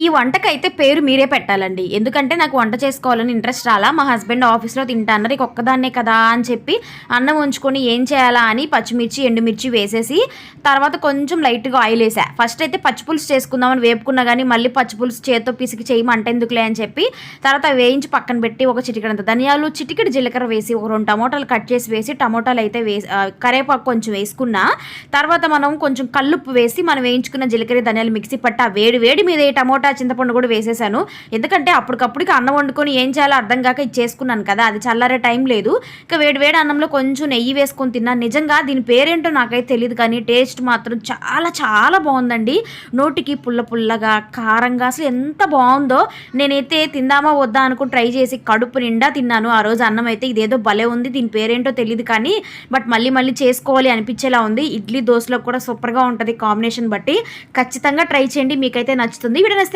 ఈ వంటకైతే పేరు మీరే పెట్టాలండి. ఎందుకంటే నాకు వంట చేసుకోవాలని ఇంట్రెస్ట్ రాలా. మా హస్బెండ్ ఆఫీస్‌లో తింటా అన్నారు. ఇక ఒక్కదాన్నే కదా అని చెప్పి అన్నం ఉంచుకొని ఏం చేయాలా అని పచ్చిమిర్చి, ఎండుమిర్చి వేసేసి తర్వాత కొంచెం లైట్‌గా ఆయిలేసా. ఫస్ట్ అయితే పచ్చి పులుసు చేసుకుందామని వేపుకున్నా గానీ మళ్ళీ పచ్చి పులుసు చేత్తో పిసికి చెయ్యి మంటెందుకులే అని చెప్పి తర్వాత వేయించి పక్కన పెట్టి ఒక చిటికెడంత ధనియాలు, చిటికెడు జీలకర్ర వేసి ఒక 2 టమోటాలు కట్ చేసి వేసి టమోటాలైతే కరివేపాకు కొంచెం వేసుకున్నా. తర్వాత మనం కొంచెం కల్లుప్పు వేసి మనం వేయించుకున్న జీలకర్ర, ధనియాలు మిక్సీ పట్టి ఆ వేడి వేడి మీద ఈ టమోటా చింతపండు కూడా వేసేసాను. ఎందుకంటే అప్పటికప్పుడుకి అన్నం వండుకొని ఏం చేయాలో అర్థం కాక ఇది చేసుకున్నాను కదా, అది చల్లారే టైం లేదు. ఇక వేడి వేడి అన్నంలో కొంచెం నెయ్యి వేసుకొని తిన్నాను. నిజంగా దీని పేరేంటో నాకైతే తెలియదు కానీ టేస్ట్ మాత్రం చాలా చాలా బాగుందండి. నోటికి పుల్ల పుల్లగా కారంగా అసలు ఎంత బాగుందో. నేనైతే తిందామా వద్దా అనుకుని ట్రై చేసి కడుపు నిండా తిన్నాను ఆ రోజు అన్నం అయితే. ఇదేదో భలే ఉంది, దీని పేరేంటో తెలియదు కానీ బట్ మళ్ళీ మళ్ళీ చేసుకోవాలి అనిపించేలా ఉంది. ఇడ్లీ దోశలో కూడా సూపర్గా ఉంటుంది కాంబినేషన్ బట్టి. ఖచ్చితంగా ట్రై చేయండి, మీకైతే నచ్చుతుంది. వీడియో నచ్చితే